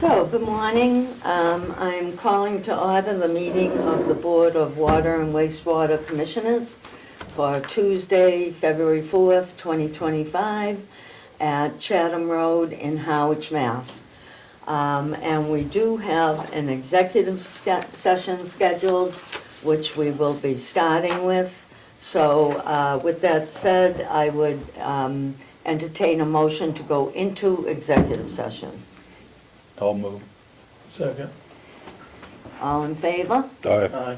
So, good morning. I'm calling to order the meeting of the Board of Water and Wastewater Commissioners for Tuesday, February 4th, 2025 at Chatham Road in Harwich, Mass. And we do have an executive session scheduled, which we will be starting with. So with that said, I would entertain a motion to go into executive session. I'll move. Second. All in favor? Aye.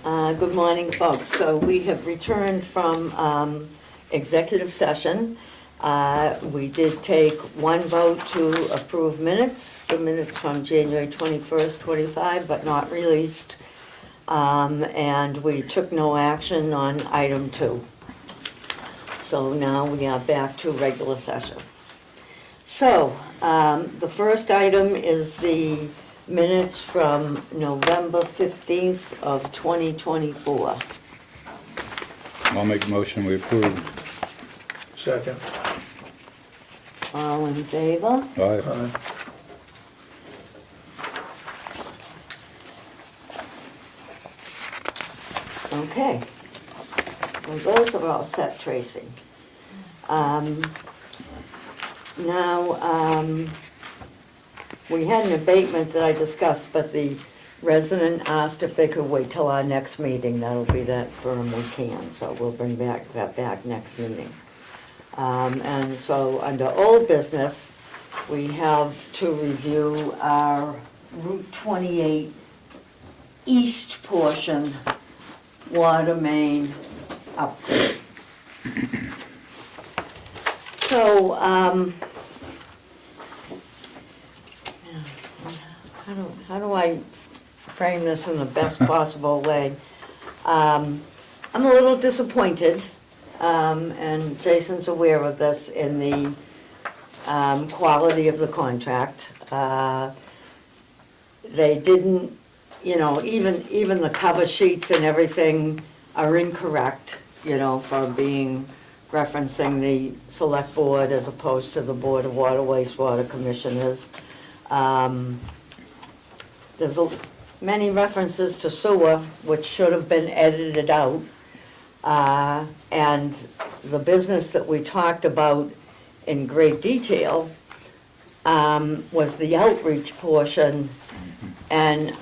Good morning, folks. So we have returned from executive session. We did take one vote to approve minutes, the minutes from January 21st, 25, but not released. And we took no action on item 2. So now we are back to regular session. So, the first item is the minutes from November 15th of 2024. I'll make a motion, we approve. Second. All in favor? Aye. Aye. Okay. So those are all set, Tracy. Now, we had an abatement that I discussed, but the resident asked if they could wait till our next meeting. That'll be that firm we can, so we'll bring that back next meeting. And so under old business, we have to review our Route 28 east portion water main upgrade. So, how do I frame this in the best possible way? I'm a little disappointed, and Jason's aware of this, in the quality of the contract. They didn't, even the cover sheets and everything are incorrect, for being referencing the select board as opposed to the Board of Water Wastewater Commissioners. There's many references to sewer, which should have been edited out. And the business that we talked about in great detail was the outreach portion. And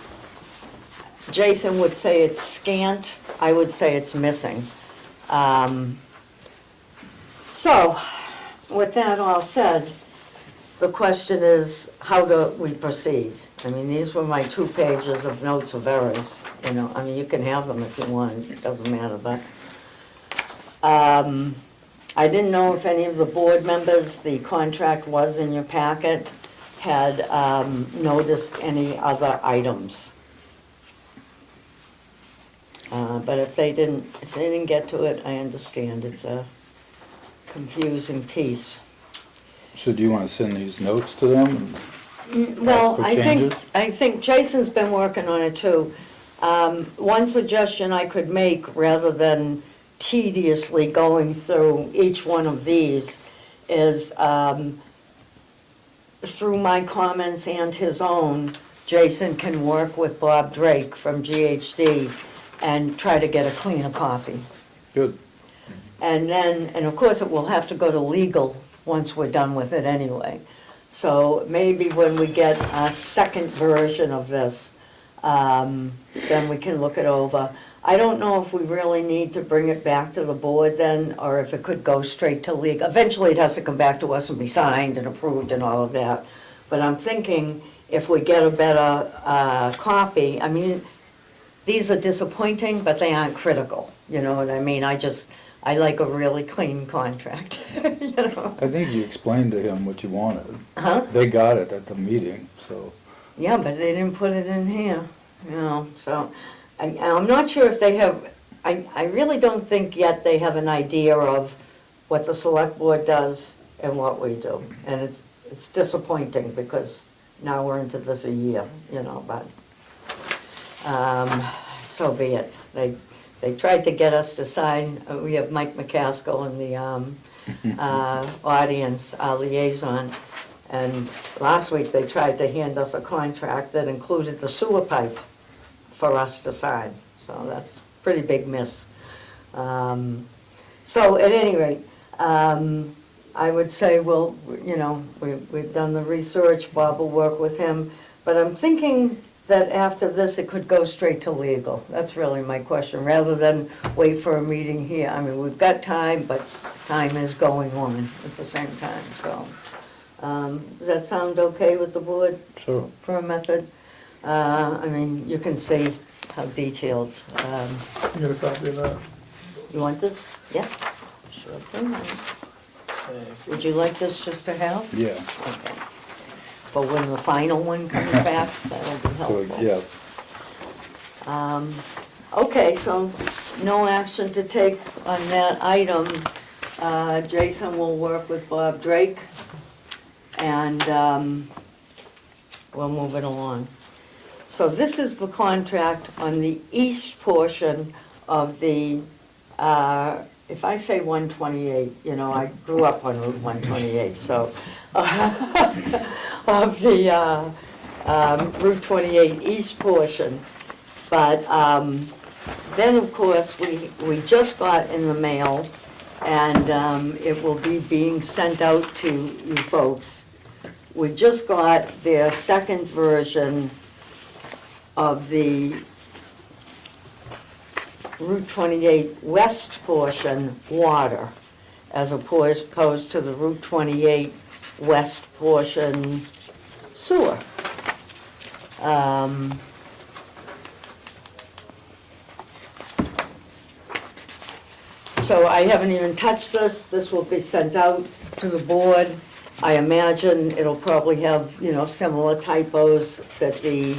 Jason would say it's scant, I would say it's missing. So, with that all said, the question is, how do we proceed? I mean, these were my 2 pages of notes of errors, you can have them if you want, it doesn't matter, but I didn't know if any of the board members, the contract was in your packet, had noticed any other items. But if they didn't get to it, I understand. It's a confusing piece. So do you want to send these notes to them? Well, for changes? I think Jason's been working on it too. One suggestion I could make, rather than tediously going through each one of these, is through my comments and his own, Jason can work with Bob Drake from GHD and try to get a cleaner copy. Good. And then, and of course it will have to go to legal once we're done with it anyway. So maybe when we get a second version of this, then we can look it over. I don't know if we really need to bring it back to the board then, or if it could go straight to legal. Eventually it has to come back to us and be signed and approved and all of that. But I'm thinking if we get a better copy, I mean, these are disappointing, but they aren't critical. You know what I mean? I like a really clean contract, I think you explained to him what you wanted. Huh? They got it at the meeting, so. Yeah, but they didn't put it in here, so I'm not sure if they have, I really don't think yet they have an idea of what the select board does and what we do. And it's disappointing because now we're into this a year, but so be it. They tried to get us to sign, we have Mike McCaskill in the audience, our liaison. And last week, they tried to hand us a contract that included the sewer pipe for us to sign. So that's a pretty big miss. So at any rate, I would say, well, you know, we've done the research, Bob will work with him, but I'm thinking that after this, it could go straight to legal. That's really my question, rather than wait for a meeting here. I mean, we've got time, but time is going on at the same time, so. Does that sound okay with the board? Sure. For a method? I mean, you can see how detailed. You get a copy of that? You want this? Yeah? Sure thing. Would you like this just to have? Yeah, Okay. But when the final one comes back, that'll be so, helpful. yes. Okay, so no action to take on that item. Jason will work with Bob Drake, and we'll move it along. So this is the contract on the east portion of the, if I say 128, you know, I grew up on Route 128, so, of the Route 28 east portion. But then, of course, we just got in the mail, and it will be being sent out to you folks. We just got their second version of the Route 28 west portion water, as opposed to the Route 28 west portion sewer. So I haven't even touched this. This will be sent out to the board. I imagine it'll probably have, you know, similar typos that the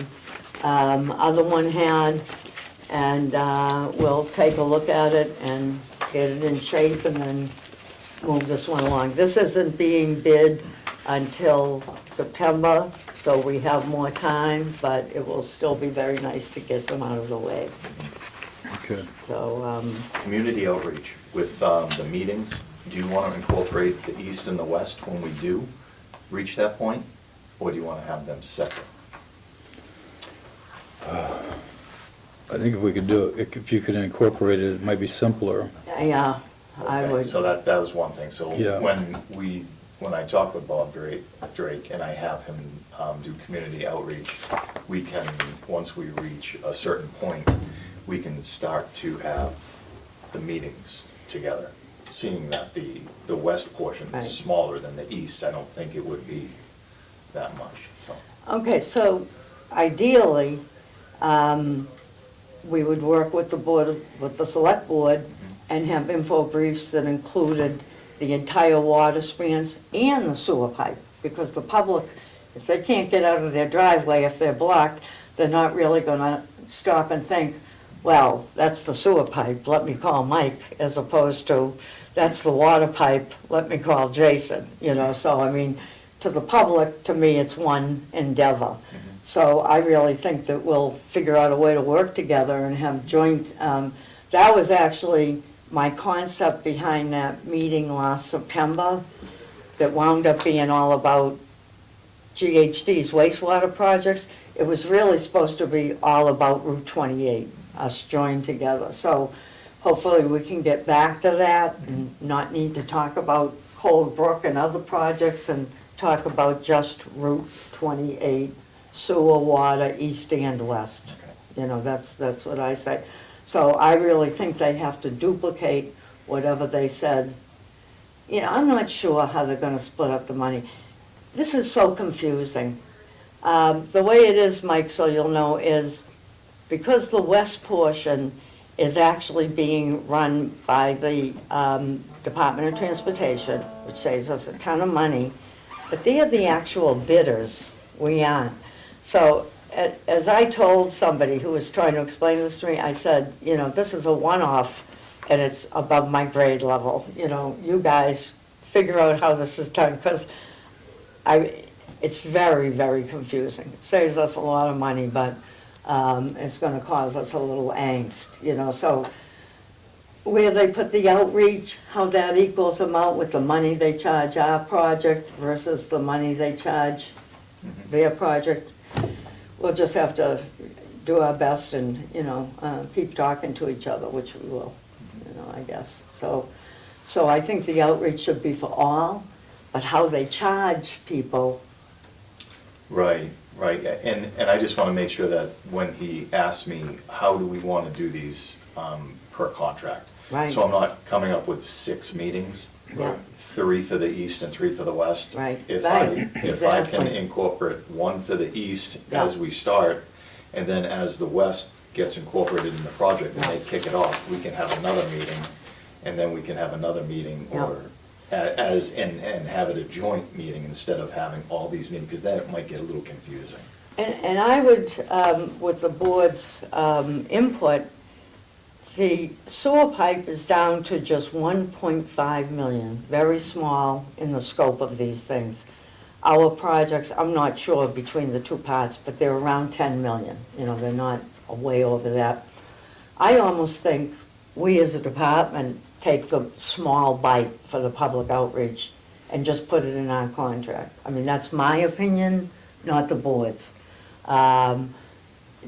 other one had. And we'll take a look at it and get it in shape and then move this one along. This isn't being bid until September, so we have more time, but it will still be very nice to get them out of the way. Okay. So, Community outreach with the meetings, do you want to incorporate the east and the west when we do reach that point? Or do you want to have them separate? I think if we could do it, if you could incorporate it, it might be simpler. yeah, I Okay, would. So that was one thing. So Yeah. when I talk with Bob Drake and I have him do community outreach, we can, once we reach a certain point, we can start to have the meetings together. Seeing that the west portion Right. is smaller than the east, I don't think it would be that much, so. Okay, so ideally, we would work with the board, with the select board, and have info briefs that included the entire water spans and the sewer pipe, because the public, if they can't get out of their driveway, if they're blocked, they're not really gonna stop and think, well, that's the sewer pipe, let me call Mike, as opposed to, that's the water pipe, let me call Jason, you know, so I mean, to the public, to me, it's one endeavor. So I really think that we'll figure out a way to work together and have joint, that was actually my concept behind that meeting last September, that wound up being all about GHD's wastewater projects. It was really supposed to be all about Route 28, us joined together. So hopefully we can get back to that and not need to talk about Cold Brook and other projects and talk about just Route 28, sewer, water, east and west. You know, that's what I say. So I really think they have to duplicate whatever they said. You know, I'm not sure how they're gonna split up the money. This is so confusing. The way it is, Mike, so you'll know, is because the west portion is actually being run by the Department of Transportation, which saves us a ton of money, but they are the actual bidders, we aren't. So as I told somebody who was trying to explain this to me, I said, you know, this is a one-off and it's above my grade level. You know, you guys figure out how this is done, because it's very, very confusing. It saves us a lot of money, but it's gonna cause us a little angst, you know. So where they put the outreach, how that equals them out with the money they charge our project versus the money they charge their project. We'll just have to do our best and, keep talking to each other, which we will, I guess. So I think the outreach should be for all, but how they charge people, Right, and I just want to make sure that when he asks me, how do we want to do these per contract? Right. So I'm not coming up with 6 meetings, Yeah. 3 for the east and 3 for the west. Right, If right, I can exactly. incorporate 1 for the east Yeah. as we start, and then as the west gets incorporated in the project and they kick it off, we can have another meeting, and then we can have another meeting, Yeah. or and have it a joint meeting instead of having all these meetings, because then it might get a little confusing. And I would, with the board's input, the sewer pipe is down to just 1.5 million, very small in the scope of these things. Our projects, I'm not sure between the two parts, but they're around 10 million, they're not way over that. I almost think we as a department take the small bite for the public outreach and just put it in our contract. I mean, that's my opinion, not the board's.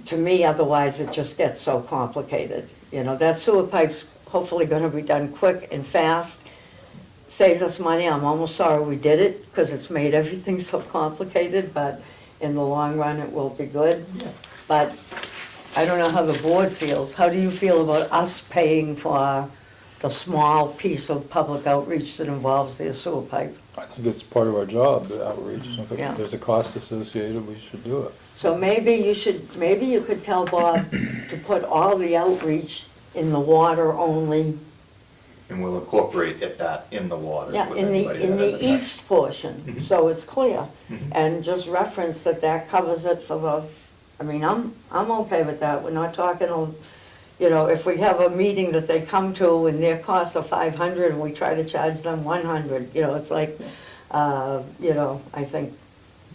To me, otherwise, it just gets so complicated. That sewer pipe's hopefully gonna be done quick and fast, saves us money. I'm almost sorry we did it, because it's made everything so complicated, but in the long run, it will be good. Yeah. But I don't know how the board feels. How do you feel about us paying for the small piece of public outreach that involves the sewer pipe? I think it's part of our job, the outreach. If Yeah. there's a cost associated, we should do it. So maybe you could tell Bob to put all the outreach in the water only, And we'll incorporate that in the water. yeah, with in anybody the that has a- east portion, Mhm. so it's clear. Mhm. And just reference that covers it for the, I'm okay with that. We're not talking, if we have a meeting that they come to and their costs are 500 and we try to charge them 100, it's like, I think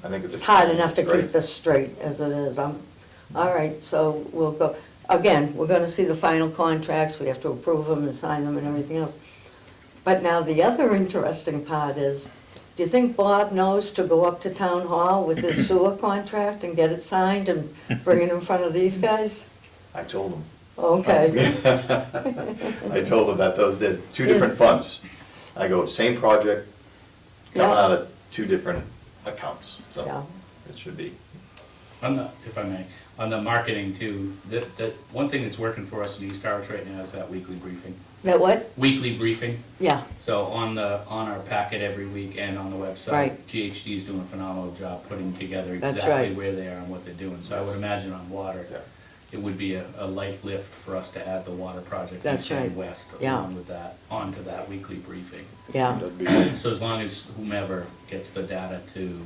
I think it's hard enough to keep this straight as it is. All right, so we'll go, again, we're gonna see the final contracts, we have to approve them and sign them and everything else. But now the other interesting part is, do you think Bob knows to go up to town hall with his sewer contract and get it signed and bring it in front of these guys? I told him. Okay, I told him that they're 2 different funds. I go, same project, coming Yeah. out of 2 different accounts, Yeah. so it should be. If I may, on the marketing too, that one thing that's working for us in East Harwich right now is that weekly briefing. that what? Weekly briefing, Yeah, so on our packet every week and on the website. Right. GHD is doing a phenomenal job putting together That's exactly right. where they are and what they're doing. So I would imagine on water, Yeah. it would be a light lift for us to add the water project That's east and right. west Yeah. along with that, onto that weekly briefing. yeah, That'd be good. So as long as whomever gets the data to,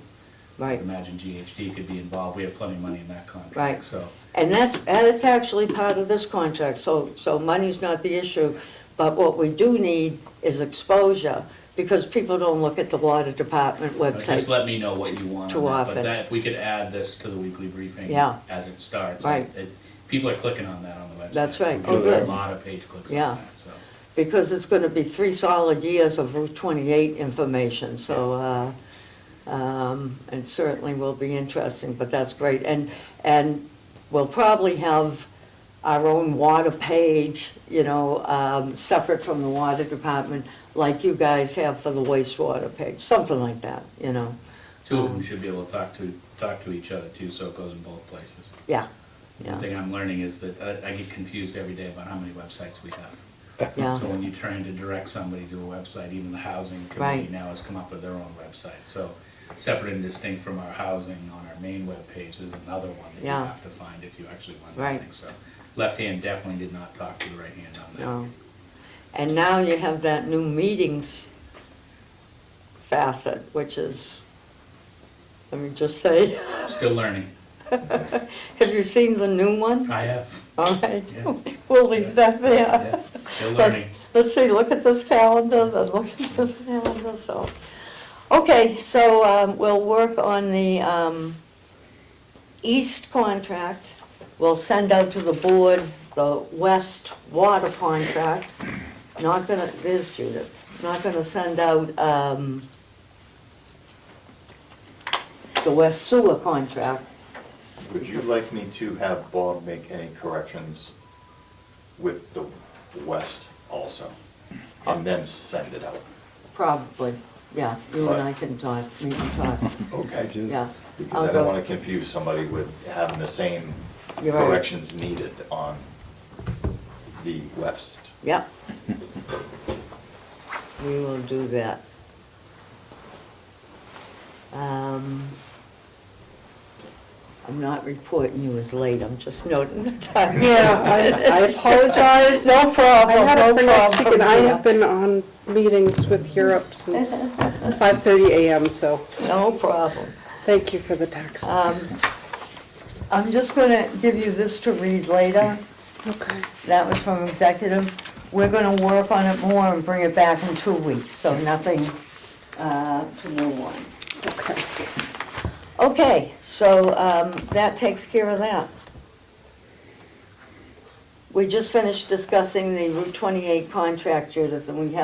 I right. would imagine GHD could be involved. We have plenty of money in that contract. Right. So, And that's actually part of this contract, so money's not the issue, but what we do need is exposure, because people don't look at the water department just website. let me know what you want Too on that. often. But that, if we could add this to the weekly briefing Yeah. as it starts. Right. People are clicking on that on the website. That's right. We Oh, do a good. lot of page clicks on Yeah. that, so. Because it's gonna be 3 solid years of Route 28 information, so, it certainly will be interesting, but that's great. And we'll probably have our own water page, separate from the water department, like you guys have for the wastewater page, something like that. Two of them should be able to talk to each other too, so it goes in both places. Yeah, The yeah, thing I'm learning is that I get confused every day about how many websites we have. yeah, So when you're trying to direct somebody to a website, even the housing Right. committee now has come up with their own website. So separate and distinct from our housing on our main webpage, there's another one that you Yeah. have to find if you actually want Right. something. So left hand definitely did not talk to the right hand on that. no. And now you have that new meetings facet, which is, let me just say, Still learning. have you seen the new one? I have. All right, Yeah. we'll leave that there. Yeah, still Let's- learning. Let's see, look at this calendar, then look at this calendar, so. Okay, so we'll work on the east contract. We'll send out to the board the Wastewater contract, not gonna, there's Judith, not gonna send out, the West Sewer contract. Would you like me to have Bob make any corrections with the west also? And then send it out? Probably, yeah, you and I can talk, we can talk, Okay. yeah. Because I'll I don't go- want to confuse somebody with having the same You're right. corrections needed on the west. Yep. We will do that. I'm not reporting you as late, I'm just noting the time. Yeah, I apologize. No problem, I had it no for next week, problem. and I have been on meetings with Europe since 5:30 a.m., so No problem. thank you for the text. I'm just gonna give you this to read later. Okay. That was from executive. We're gonna work on it more and bring it back in 2 weeks, so nothing to move on. Okay. Okay, so that takes care of that. We just finished discussing the Route 28 contract, Judith, and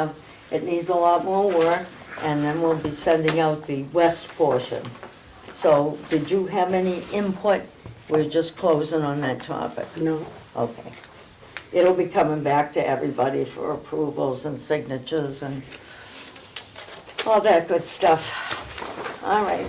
it needs a lot more work, and then we'll be sending out the west portion. So, did you have any input? We're just closing on that topic. No. Okay. It'll be coming back to everybody for approvals and signatures and all that good stuff. All right.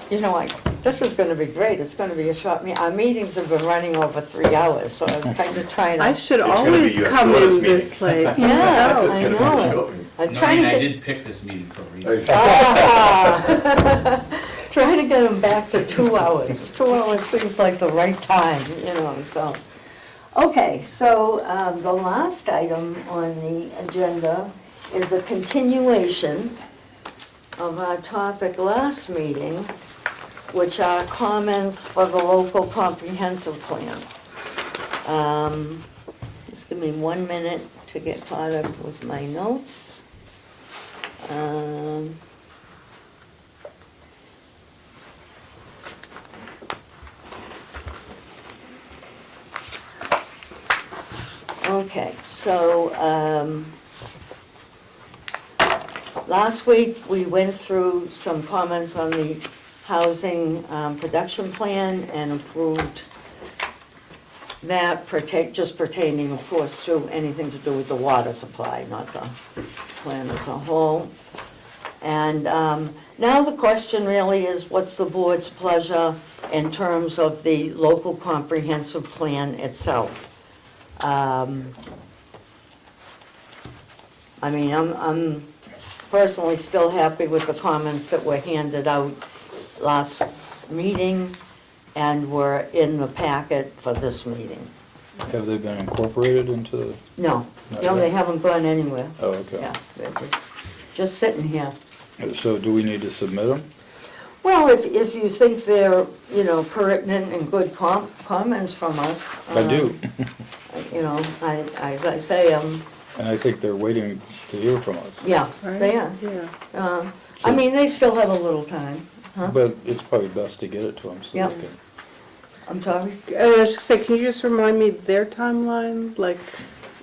You know, this is gonna be great, it's gonna be a short meeting. Our meetings have been running over 3 hours, so I was kind of trying to. I should It's gonna be always your come shortest in this meeting. late. Yeah, It's I gonna be know it. short. I'm trying Noreen, to I get. did pick this meeting for a reason. Ah. Trying to get them back to 2 hours. 2 hours seems like the right time, so. Okay, so the last item on the agenda is a continuation of our topic last meeting, which are comments for the local comprehensive plan. Just give me 1 minute to get caught up with my notes. Okay, so, last week, we went through some comments on the housing production plan and approved that just pertaining, of course, to anything to do with the water supply, not the plan as a whole. And now the question really is, what's the board's pleasure in terms of the local comprehensive plan itself? I mean, I'm personally still happy with the comments that were handed out last meeting and were in the packet for this meeting. Have they been incorporated into? No, Not no, they yet? haven't gone anywhere. Oh, okay. Yeah, they're just sitting here. So do we need to submit them? Well, if you think they're, pertinent and good comments from us. I do. As I say, And I think they're waiting to hear from us. yeah, Right? they are. Yeah. I mean, they still have a little time, huh? But it's probably best to get it to them so Yeah. they can. I'm sorry? I was just saying, can you just remind me their timeline, like?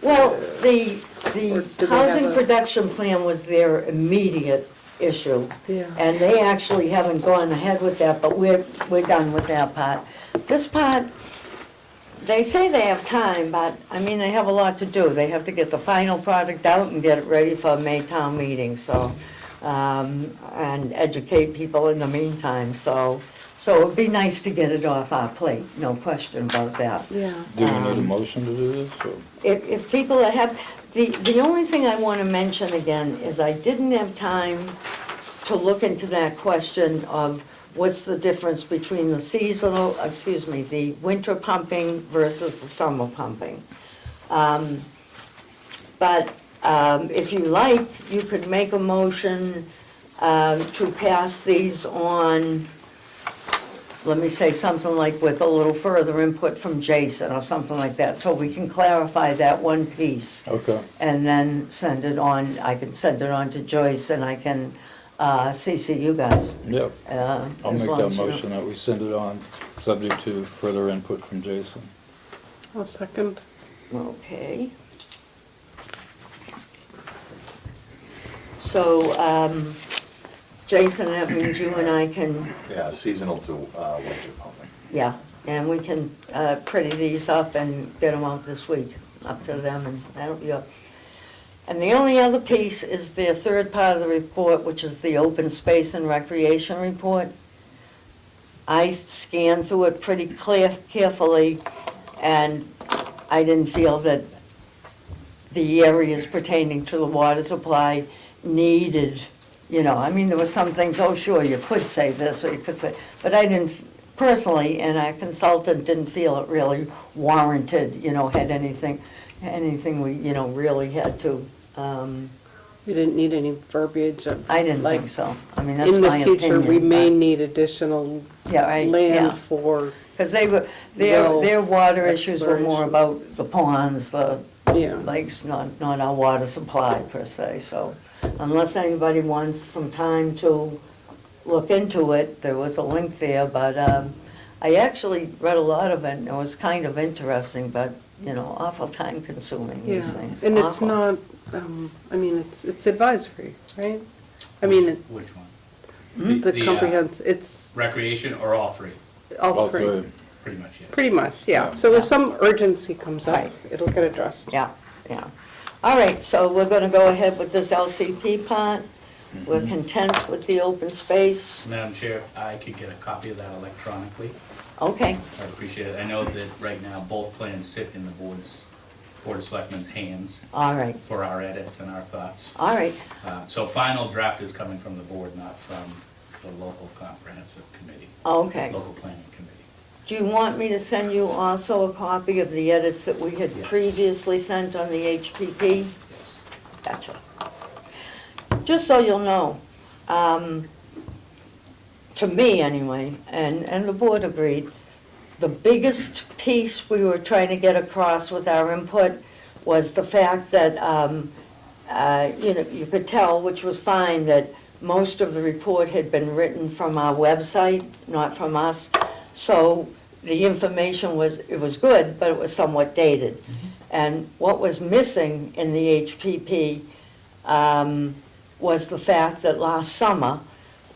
Well, the Or do they housing have a- production plan was their immediate issue. Yeah. And they actually haven't gone ahead with that, but we're done with that part. This part, they say they have time, but, I mean, they have a lot to do. They have to get the final product out and get it ready for May town meeting, so, and educate people in the meantime, so it'd be nice to get it off our plate, no question about that. Yeah. Do we need a motion to do this? Or? If people that have, the only thing I want to mention again is I didn't have time to look into that question of what's the difference between the the winter pumping versus the summer pumping. But if you like, you could make a motion to pass these on, let me say something like with a little further input from Jason or something like that, so we can clarify that one piece. Okay. And then send it on, I can send it on to Joyce and I can CC you guys. Yep. I'll as make long that as you know. motion that we send it on, subject to further input from Jason. I'll second. Okay. So, Jason, that means you and I can, Yeah, seasonal to winter pumping. yeah, and we can pretty these up and get them out this week, up to them, and that'll be up. And the only other piece is the third part of the report, which is the open space and recreation report. I scanned through it pretty carefully, and I didn't feel that the areas pertaining to the water supply needed, I mean, there were some things, oh, sure, you could say this, or you could say, but I didn't, personally, and our consultant didn't feel it really warranted, had anything we, really had to, You didn't need any verbiage of. I didn't like, think so. I mean, that's In the my opinion. future, we may but- need additional Yeah, right, yeah. land for, Because their Well, water issues were more exploration. about the ponds, the yeah. lakes, not our water supply per se. So unless anybody wants some time to look into it, there was a link there, but I actually read a lot of it, and it was kind of interesting, but, awful time consuming, Yeah, these things. and it's Awful. not, I mean, it's advisory, right? I mean, Which one? Hmm? the comprehensive, it's Recreation or all three? all three, Pretty much, yes. pretty much, yeah. So Yeah. if some urgency comes up, Right. it'll get addressed. Yeah, yeah. All right, so we're gonna go ahead with this LCP part. We're content with the open space. Madam Chair, if I could get a copy of that electronically, Okay, I'd appreciate it. I know that right now both plans sit in the Board of Selectmen's hands all right, for our edits and our thoughts. all right. So final draft is coming from the board, not from the local comprehensive committee, Okay. local planning committee. Do you want me to send you also a copy of the edits that we had Yes. previously sent on the HPP? Yes. Gotcha. Just so you'll know, to me anyway, and the board agreed, the biggest piece we were trying to get across with our input was the fact that, you could tell, which was fine, that most of the report had been written from our website, not from us. So the information it was good, but it was somewhat dated. And what was missing in the HPP was the fact that last summer,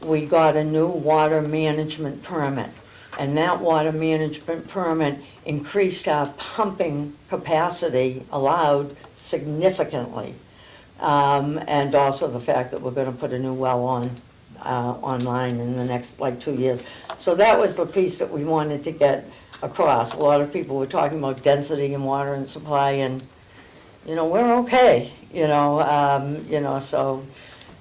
we got a new water management permit. And that water management permit increased our pumping capacity allowed significantly. And also the fact that we're gonna put a new well online in the next, 2 years. So that was the piece that we wanted to get across. A lot of people were talking about density and water and supply, and, we're okay, so,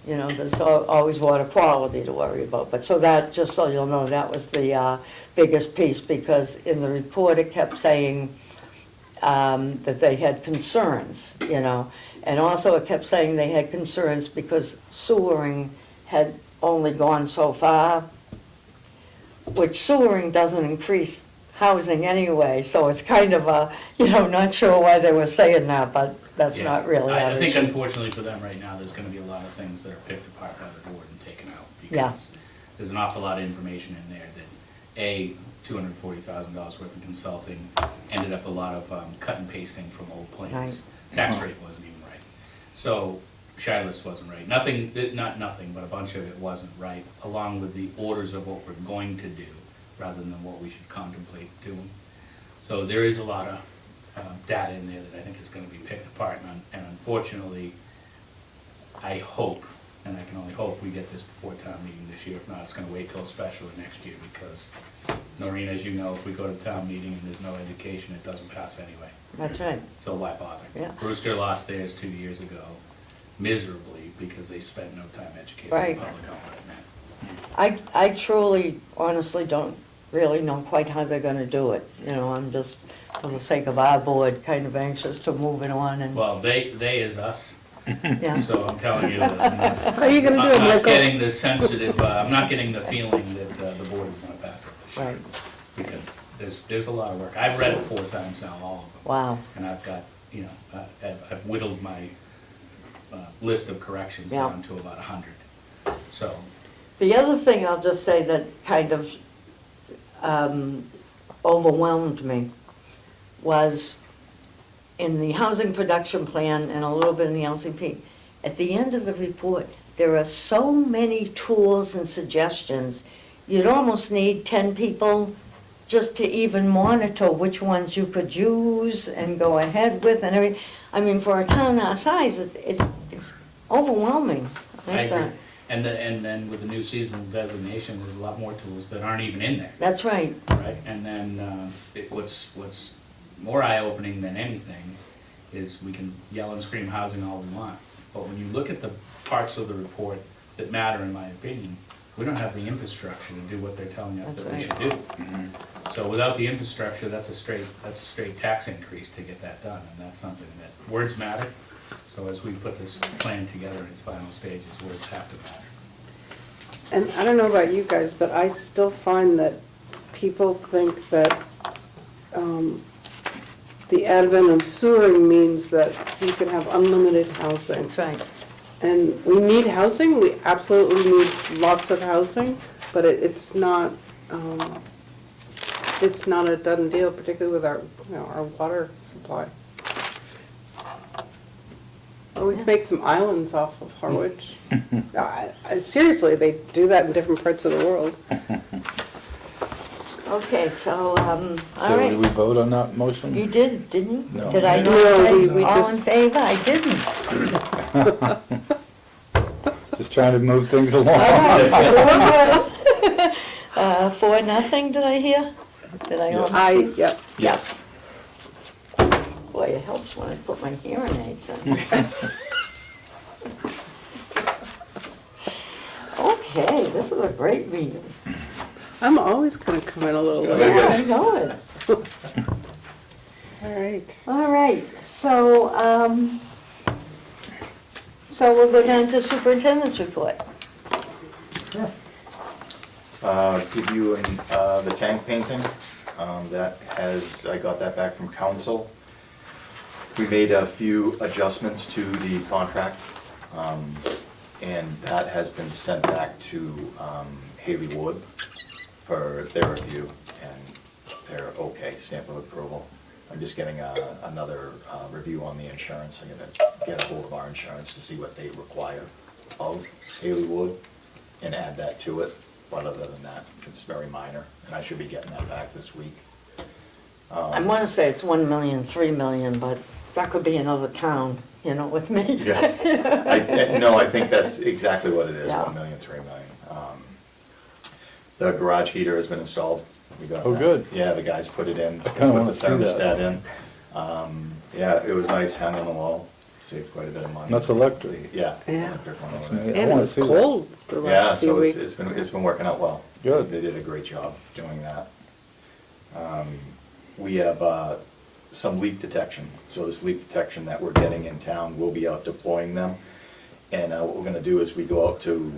there's always water quality to worry about. But so that, just so you'll know, that was the biggest piece, because in the report it kept saying that they had concerns, and also it kept saying they had concerns because sewering had only gone so far, which sewering doesn't increase housing anyway, so it's kind of a, not sure why they were saying that, but that's Yeah. not really I our think issue. unfortunately for them right now, there's gonna be a lot of things that are picked apart by the board and taken out. Yeah. Because there's an awful lot of information in there that, A, $240,000 worth of consulting, ended up a lot of cut and pasting from old plans. Right. Tax rate wasn't even right. So, shy list wasn't right. Nothing, not nothing, but a bunch of it wasn't right, along with the orders of what we're going to do, rather than what we should contemplate doing. So there is a lot of data in there that I think is going to be picked apart, and unfortunately, I hope, and I can only hope, we get this before town meeting this year. If not, it's going to wait till special next year, because, Noreen, as you know, if we go to town meeting and there's no education, it doesn't pass anyway. That's right. So why bother? Yeah. Brewster lost theirs 2 years ago miserably because they spent no time educating Right. the public on what it meant. I truly, honestly don't really know quite how they're gonna do it. I'm just, for the sake of our board, kind of anxious to move it on and, Well, they is us, yeah. so I'm telling you that I'm not. How are you gonna do it, I'm not Michael? getting the sensitive, I'm not getting the feeling that the board is gonna pass it this year. Right, Because there's a lot of work. I've read it 4 times now, all of them. wow, And I've got, I've whittled my list of corrections Yeah. down to about 100. So, The other thing I'll just say that kind of overwhelmed me was in the housing production plan and a little bit in the LCP. At the end of the report, there are so many tools and suggestions, you'd almost need 10 people just to even monitor which ones you could use and go ahead with and everything. I mean, for a town our size, it's overwhelming. I agree. And then with the new seasonal designation, there's a lot more tools that aren't even in there. That's right. Right, and then what's more eye-opening than anything is we can yell and scream housing all we want, but when you look at the parts of the report that matter, in my opinion, we don't have the infrastructure to do what they're telling us That's that we right. should do. So without the infrastructure, that's a straight tax increase to get that done, and that's something that, words matter. So as we put this plan together in its final stages, words have to matter. And I don't know about you guys, but I still find that people think that the advent of sewering means that you can have unlimited housing. That's right. And we need housing, we absolutely need lots of housing, but it's not a done deal, particularly with our, our water supply. Or we could make some islands off of Harwich. Seriously, they do that in different parts of the world. Okay, so, all So did we right. vote on that motion? You did, didn't you? No. Did I not No, say we all just- in favor? I didn't. Just trying to move things along. All right, we're good. 4-0, did I hear? Did I? almost- Yep. Yes. Boy, it helps when I put my hearing aids in. Okay, this is a great meeting. I'm always gonna come in a little Yeah, late. Yeah, I know it. All right. All right, so, so we'll go down to superintendent's report. Give you the tank painting. I got that back from council. We made a few adjustments to the contract, and that has been sent back to Haley Wood for their review, and they're okay, stamp of approval. I'm just getting another review on the insurance. I'm gonna get a hold of our insurance to see what they require of Haley Wood and add that to it. But other than that, it's very minor, and I should be getting that back this week. I want to say it's 1 million, 3 million, but that could be another town, with me. Yeah, no, I think that's exactly what it is, Yeah. 1 million, 3 million. The garage heater has been installed. We got Oh, that. good. Yeah, the guys put it in. I kinda put wanna the see that. thermostat in. Yeah, it was nice, hanging on the wall, saved quite a bit of money. That's electric. Yeah. Yeah. electric one That's over there. neat. I And it wanna was see that. cold the Yeah, last few so weeks. it's been working out well. Good. They did a great job doing that. We have some leak detection. So this leak detection that we're getting in town, we'll be out deploying them. And what we're gonna do is we go out to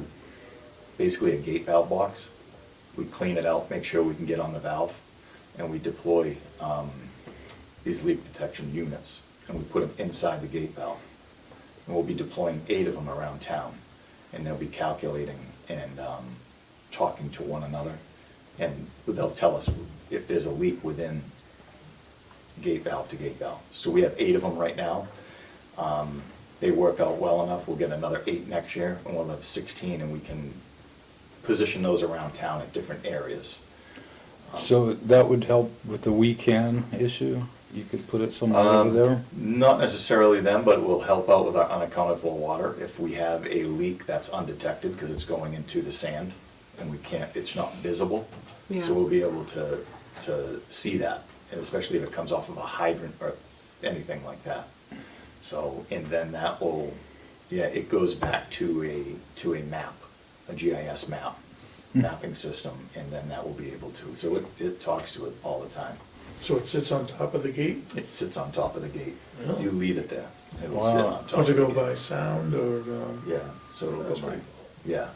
basically a gate valve box. We clean it out, make sure we can get on the valve, and we deploy these leak detection units, and we put them inside the gate valve. And we'll be deploying 8 of them around town, and they'll be calculating and talking to one another, and they'll tell us if there's a leak within gate valve to gate valve. So we have 8 of them right now. They work out well enough, we'll get another 8 next year, and we'll have 16, and we can position those around town at different areas. So that would help with the we can issue? You could put it somewhere over there? Not necessarily them, but it will help out with our unaccounted for water if we have a leak that's undetected because it's going into the sand and we can't, it's not visible. Yeah. So we'll be able to see that, and especially if it comes off of a hydrant or anything like that. So, and then that will, yeah, it goes back to a map, a GIS map, mapping system, and then that will be able to, so it talks to it all the time. So it sits on top of the gate? It sits on top of the gate. Really? You leave it there. It will sit Wow. on top Does of it the go gate. by sound or? Yeah, so it'll That's go by, right. yeah.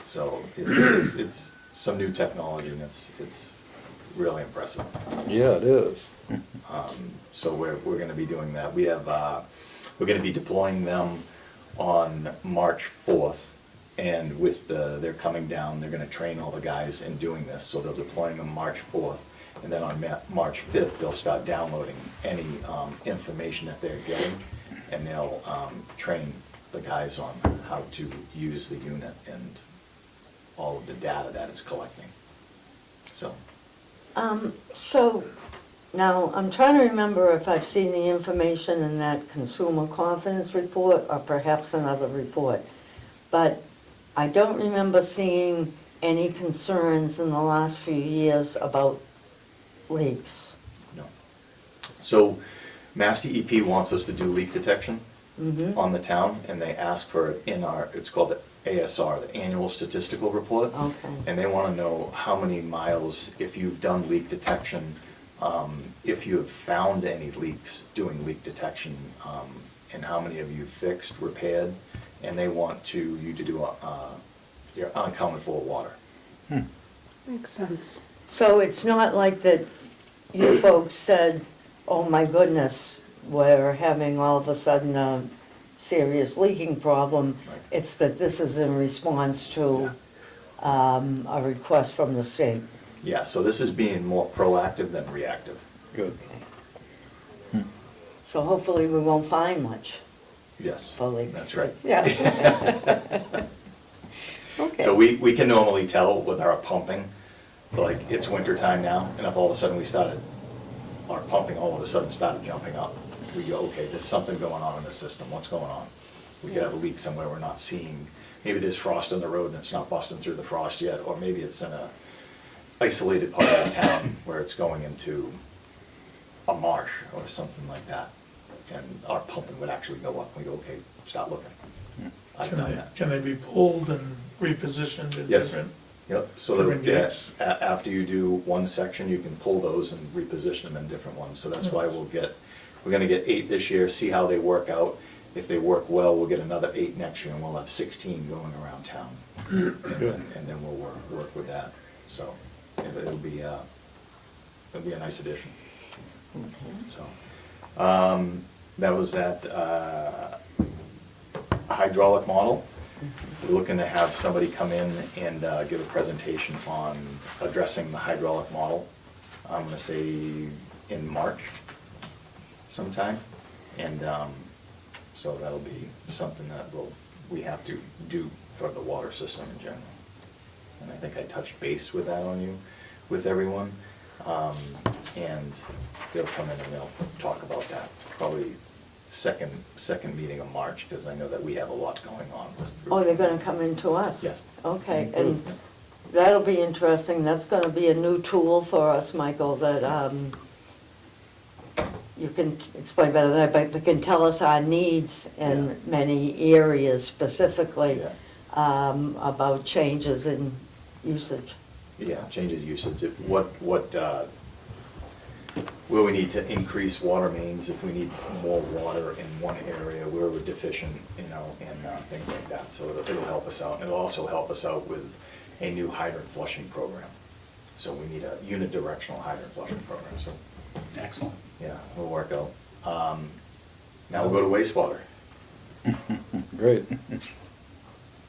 So it's some new technology, and it's really impressive. Yeah, it is. So we're gonna be doing that. We have, we're gonna be deploying them on March 4th, and with they're coming down, they're gonna train all the guys in doing this, so they're deploying them March 4th. And then on March 5th, they'll start downloading any information that they're getting, and they'll train the guys on how to use the unit and all of the data that it's collecting. So, So, now, I'm trying to remember if I've seen the information in that consumer confidence report or perhaps another report. But I don't remember seeing any concerns in the last few years about leaks. no. So Mass DEP wants us to do leak detection on the town, and they ask for it in our, it's called the ASR, the Annual Statistical Report. Okay. And they want to know how many miles, if you've done leak detection, if you have found any leaks doing leak detection, and how many of you fixed, repaired, and they want you to do your unaccounted for water. Makes sense. So it's not like that you folks said, oh my goodness, we're having all of a sudden a serious leaking problem. Right. It's that this is in response to a request from the state. Yeah, so this is being more proactive than reactive. Good. So hopefully we won't find much Yes, for leaks. that's right. Yeah. Okay. So we can normally tell with our pumping, like, it's winter time now, and if all of a sudden our pumping all of a sudden started jumping up, we go, okay, there's something going on in the system, what's going on? We could have a leak somewhere we're not seeing, maybe there's frost on the road and it's not busting through the frost yet, or maybe it's in a isolated part of the town where it's going into a marsh or something like that, and our pumping would actually go up, we go, okay, start looking. I've done that. Can they be pulled and repositioned in Yes. different? Yep, so Different that, gates. after you do one section, you can pull those and reposition them in different ones. So that's why we're gonna get 8 this year, see how they work out. If they work well, we'll get another 8 next year, and we'll have 16 going around town. And then we'll work with that. So it'll be a nice addition. So, that was that hydraulic model. We're looking to have somebody come in and give a presentation on addressing the hydraulic model. I'm gonna say in March sometime. And so that'll be something that we have to do for the water system in general. And I think I touched base with that with everyone. And they'll come in and they'll talk about that, probably second meeting of March, because I know that we have a lot going on. Oh, they're gonna come into us? Yes. Okay, and that'll be interesting. That's gonna be a new tool for us, Michael, that you can explain better than I, but they can tell us our needs in many areas specifically about changes in usage. Yeah, changes usage, where we need to increase water mains, if we need more water in one area, where we're deficient, and things like that. So it'll help us out. And it'll also help us out with a new hydrant flushing program. So we need a unidirectional hydrant flushing program, so, Excellent. yeah, it'll work out. Now we'll go to wastewater. Great.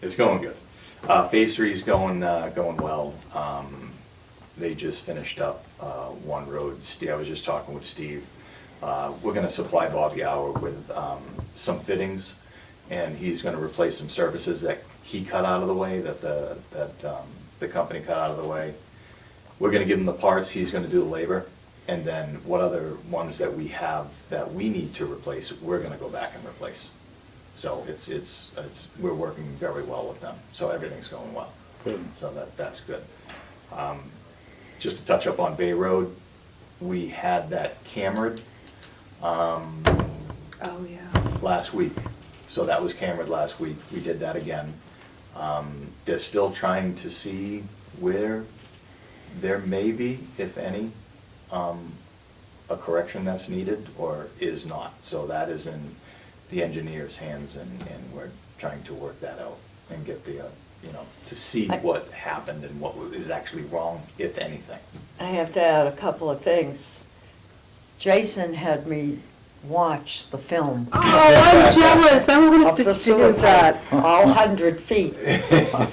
It's going good. Phase 3 is going well. They just finished up one road. I was just talking with Steve. We're gonna supply Bobby Hour with some fittings, and he's gonna replace some services that he cut out of the way, that the company cut out of the way. We're gonna give him the parts, he's gonna do the labor, and then what other ones that we have that we need to replace, we're gonna go back and replace. So we're working very well with them, so everything's going well. Good. So that's good. Just to touch up on Bay Road, we had that cambered Oh, yeah. last week. So that was cambered last week. We did that again. They're still trying to see where there may be, if any, a correction that's needed or is not. So that is in the engineer's hands, and we're trying to work that out and get to see what happened and what is actually wrong, if anything. I have to add a couple of things. Jason had me watch the film. Oh, I'm jealous. I wanted Of to the do sewer that. pipe, all 100 feet.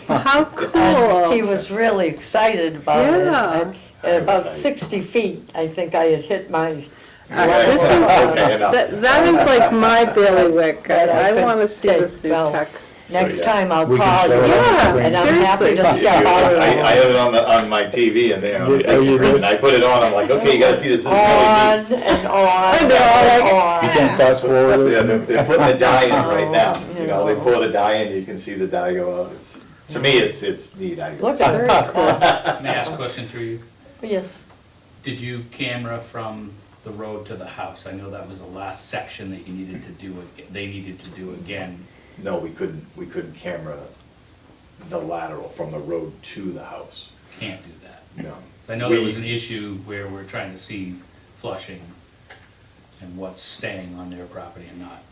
How And he cool. was really excited about it. Yeah. And At about Right. 60 feet, I think I had hit my. This is, Okay, enough. that is like my bailiwick. I could want to see take- this new well, tech. Next yeah. time I'll We can call show you, it on the Yeah, screen. and I'm happy to seriously. step out of I it. have it on my TV and there on the Oh, big you screen, do? and I put it on, I'm like, okay, you gotta see this, this is really On neat. and on I know, and like- You can fast forward Yeah, it. they're putting the dye in right now, Oh, you know, they you know. pour the dye in, you can see the dye go out, it's, to me, it's neat. Look at Very her. cool. May I ask a question through you? Yes, Did you camera from the road to the house? I know that was the last section that you needed to do, they needed to do again. No, we couldn't camera the lateral from the road to the house, Can't do that. no. I know there was an issue where we're trying to see flushing and what's staying on their property and not,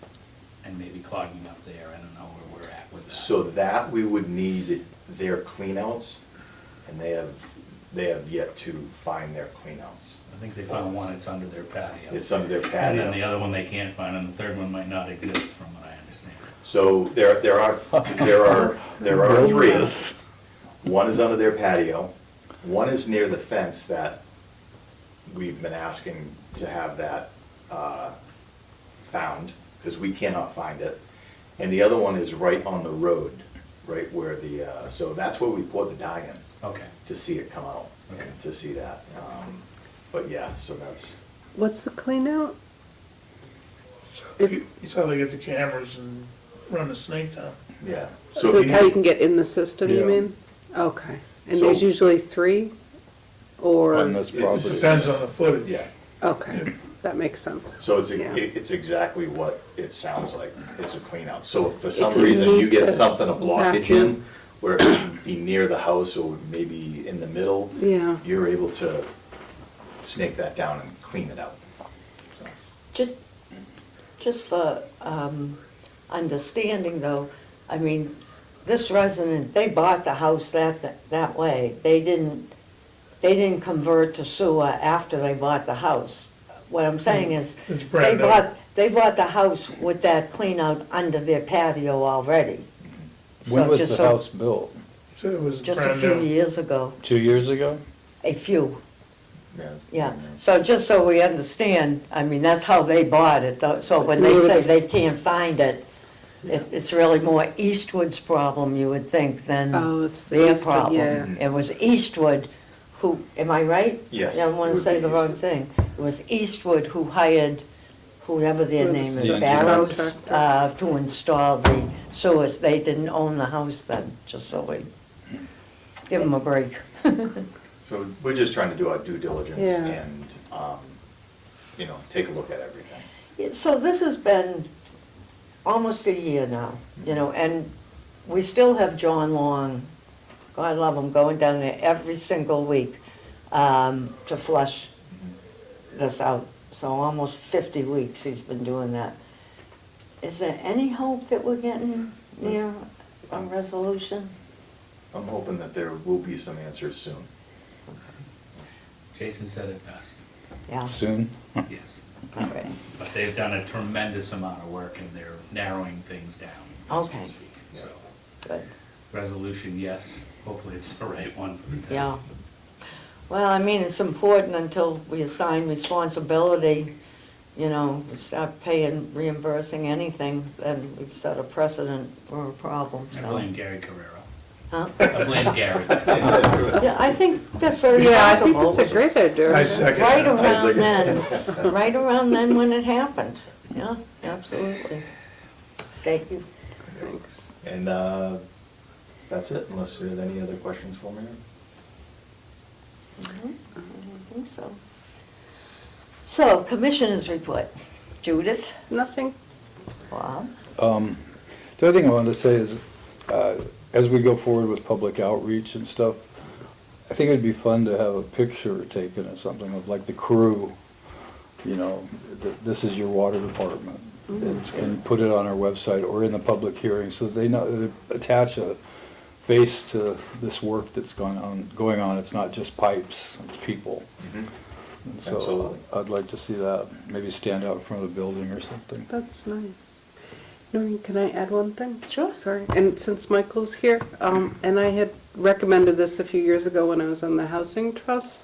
and maybe clogging up there. I don't know where we're at with that. So that we would need their cleanouts, and they have yet to find their cleanouts. I think they found one, it's under their patio. It's under their And then the patio. other one they can't find, and the third one might not exist, from what I understand. So there are three. One is under their patio, one is near the fence that we've been asking to have that found, because we cannot find it. And the other one is right on the road, right where the, so that's where we poured the dye in, Okay. to see it come out, Okay. and to see that. But yeah, so that's, What's the clean out? It's how they get the cameras and run the snake down. yeah. So if it's how you can get in the system, you Yeah. mean? Okay. And So- there's usually 3? Or, On this property. Depends on the footage. Yeah, okay, that makes sense. so Yeah. it's exactly what it sounds like, it's a clean out. So if for some If you reason you need get to something, a blockage vacuum. in, where it can be near the house or maybe in the middle, Yeah. you're able to snake that down and clean it out. So, just for understanding though, I mean, this resident, they bought the house that way. They didn't convert to sewer after they bought the house. What I'm saying is, It's they brand new. bought the house with that clean out under their patio already. When So was just the so- house built? So it was Just a brand few new. years ago, 2 years ago? a few, yeah. yeah. So just so we understand, I mean, that's how they bought it, though. So when they say they can't find it, it's really more Eastwood's problem, you would think, than Oh, it's the their Eastwood, problem. yeah. It was Eastwood who, am I right? Yes, I don't want it to would say be the wrong Eastwood. thing. It was Eastwood who hired whoever their Who name was is, the Barrows, contractor. to install the sewers. They didn't own the house then, just so we give them a break. So we're just trying to do our due diligence Yeah. and, take a look at everything. So this has been almost a year now, and we still have John Long, God love him, going down there every single week to flush this out. So almost 50 weeks he's been doing that. Is there any hope that we're getting near a resolution? I'm hoping that there will be some answers soon. Jason said it best, Yeah, Soon? yes. all right. But they've done a tremendous amount of work and they're narrowing things down. as we Okay. speak. So, Good, resolution, yes, hopefully it's the right one for the town. yeah. Well, I mean, it's important until we assign responsibility, we start paying, reimbursing anything, then we set a precedent for a problem, I so. blame Gary Carrero. Huh? I blame Gary. Yeah, I think that's very Yeah, I think possible. it's a great idea. I second Right that. around then, right around then when it happened. Yeah, absolutely. Thank you. Thanks. And that's it, unless you have any other questions for me? I don't think so. So, commissioners report. Judith? Nothing? Bob? The other thing I wanted to say is, as we go forward with public outreach and stuff, I think it'd be fun to have a picture taken or something of like the crew, this is your water department, and put it on our website or in the public hearing, so they know, attach a face to this work that's going on. It's not just pipes, it's people. And so Absolutely. I'd like to see that, maybe stand out in front of the building or something. That's nice. Noreen, can I add one thing? Sure. Sorry. And since Michael's here, and I had recommended this a few years ago when I was on the Housing Trust,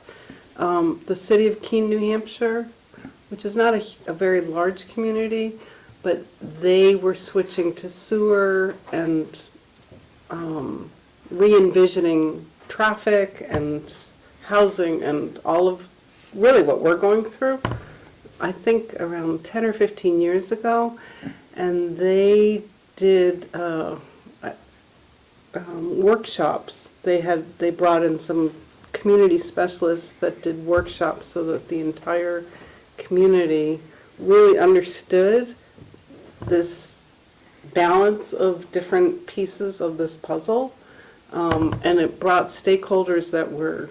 the city of Keene, New Hampshire, which is not a very large community, but they were switching to sewer and re-envisioning traffic and housing and all of really what we're going through, I think around 10 or 15 years ago. And they did workshops. They brought in some community specialists that did workshops so that the entire community really understood this balance of different pieces of this puzzle. And it brought stakeholders that were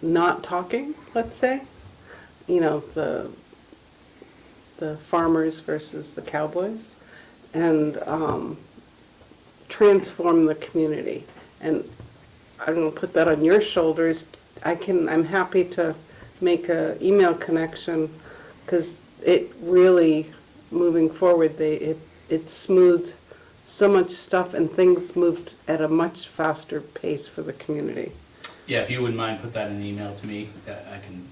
not talking, let's say, the farmers versus the cowboys, and transform the community. And I'm going to put that on your shoulders. I'm happy to make an email connection, because it really, moving forward, it smoothed so much stuff, and things moved at a much faster pace for the community. Yeah, if you wouldn't mind, put that in an email to me. I can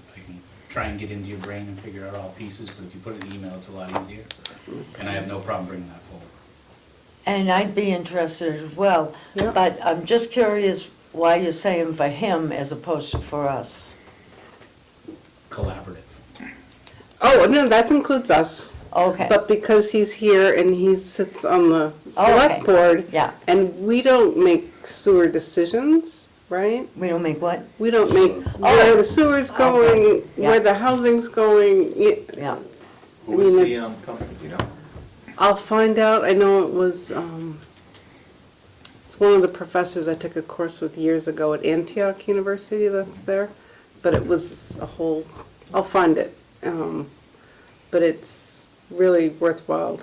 try and get into your brain and figure out all pieces, but if you put it in an email, it's a lot easier. And I have no problem bringing that forward. And I'd be interested as well, Yeah. but I'm just curious why you're saying for him as opposed to for us. Collaborative. Oh, no, that includes us. Okay, But because he's here and he sits on the select okay. board, yeah, and we don't make sewer decisions, right? we don't make what? We don't make where the sewer's going, Yeah. where the housing's going. Yeah, Who was I mean, the it's- company, do you know? I'll find out. I know it was, it's one of the professors I took a course with years ago at Antioch University that's there, but it was I'll find it. But it's really worthwhile.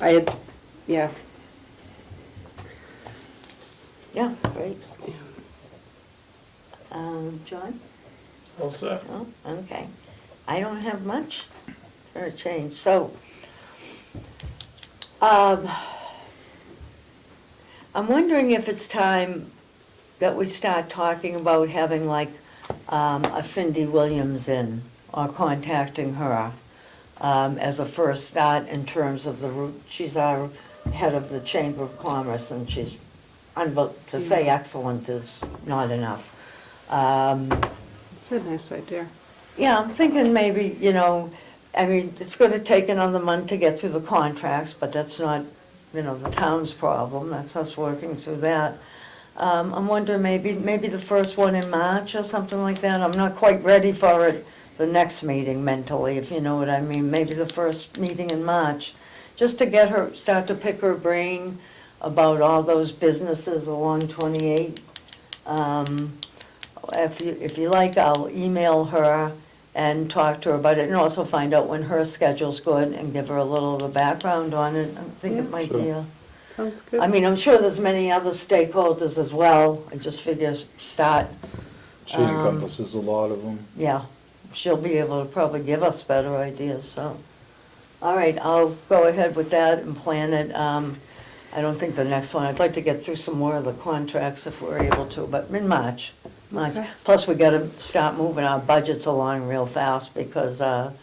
Yeah. yeah, great. John? All set. Oh, okay. I don't have much for a change, so, I'm wondering if it's time that we start talking about having like, a Cindy Williams in, or contacting her, as a first start in terms of the route. She's our head of the Chamber of Commerce, and she's, to say excellent is not enough. It's a nice idea. Yeah, I'm thinking maybe, I mean, it's going to take another month to get through the contracts, but that's not, the town's problem. That's us working through that. I'm wondering maybe the first one in March or something like that. I'm not quite ready for it, the next meeting mentally, if you know what I mean. Maybe the first meeting in March, just to get her, start to pick her brain about all those businesses along 28. If you like, I'll email her and talk to her about it, and also find out when her schedule's good and give her a little of a background on it. I think it might be Sure. Sounds good. I mean, I'm sure there's many other stakeholders as well. I just figure start, She encompasses a lot of them. yeah, she'll be able to probably give us better ideas, so. All right, I'll go ahead with that and plan it. I don't think the next one, I'd like to get through some more of the contracts if we're able to, but in March. Okay. Plus, we gotta start moving our budgets along real fast, because the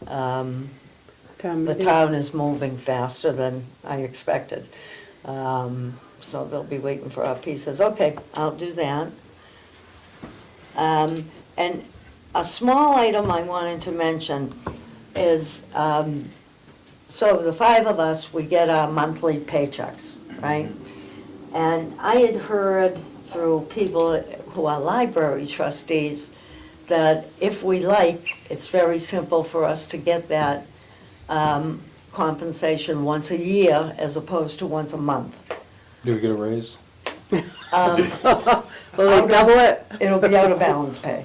town is moving faster than I expected. So they'll be waiting for our pieces. Okay, I'll do that. And a small item I wanted to mention is, so the five of us, we get our monthly paychecks, right? And I had heard through people who are library trustees that if we like, it's very simple for us to get that compensation once a year as opposed to once a month. Do we get a raise? Will they double it? It'll be out of balance pay.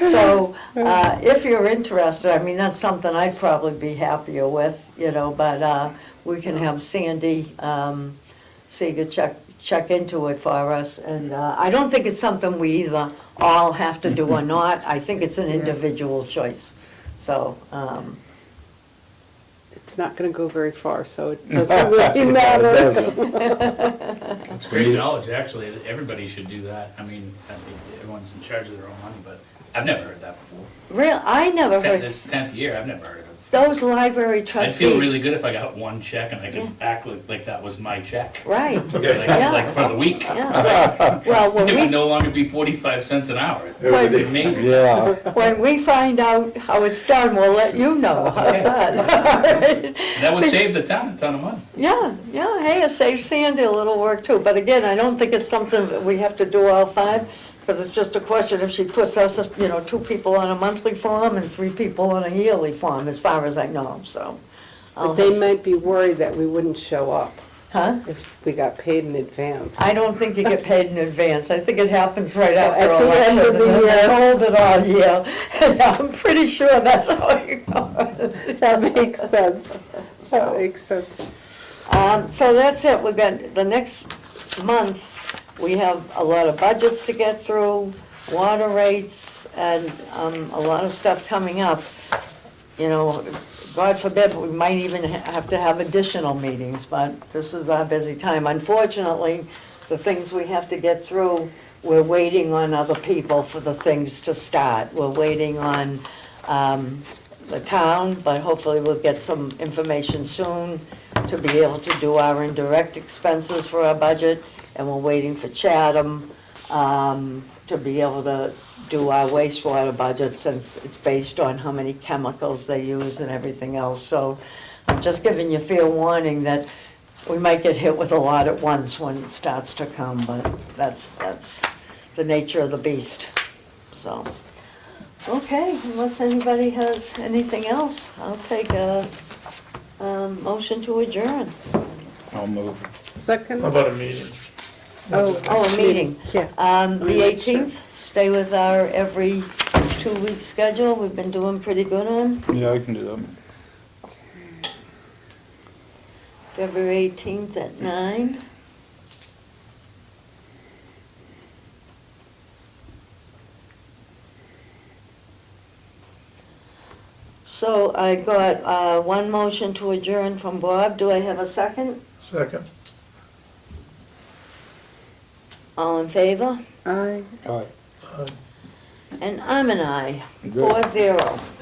So, if you're interested, I mean, that's something I'd probably be happier with, but we can have Sandy Seeger check into it for us. And I don't think it's something we either all have to do or not. I think it's an individual choice. So, It's not gonna go very far, so it doesn't really matter. It's great knowledge, actually, that everybody should do that. I mean, everyone's in charge of their own money, but I've never heard that before. I never heard, This 10th year, I've never heard of it. those library I'd trustees. feel really good if I got one check and I could act like that was my check. Right, Like for the week. yeah. Well, when It we would no longer be 45 cents an hour. It would be- Amazing. Yeah. When we find out how it's done, we'll let you know. How's that? That would save the town a ton of money. Yeah, hey, it saves Sandy a little work too, but again, I don't think it's something that we have to do all five, because it's just a question if she puts us, 2 people on a monthly form and 3 people on a yearly form, as far as I know, so. But they might be worried that we wouldn't show up Huh? if we got paid in advance. I don't think you get paid in advance. I think it happens right after At the election. end of the and then year. they hold it all year. And I'm pretty sure that's how it goes. That makes sense. That makes sense. So that's it. We've got, the next month, we have a lot of budgets to get through, water rates, and a lot of stuff coming up. God forbid, we might even have to have additional meetings, but this is our busy time. Unfortunately, the things we have to get through, we're waiting on other people for the things to start. We're waiting on the town, but hopefully we'll get some information soon to be able to do our indirect expenses for our budget. And we're waiting for Chatham to be able to do our wastewater budget, since it's based on how many chemicals they use and everything else. So I'm just giving you fair warning that we might get hit with a lot at once when it starts to come, but that's the nature of the beast. So, okay, unless anybody has anything else, I'll take a motion to adjourn. I'll move. Second? How about a meeting? Oh, a meeting. Yeah. The make sure. 18th, stay with our every 2-week schedule, we've been doing pretty good on. Yeah, I can do that. February 18th at 9. So I got one motion to adjourn from Bob. Do I have a second? Second. All in favor? Aye. All right. And I'm an aye, Good. 4-0.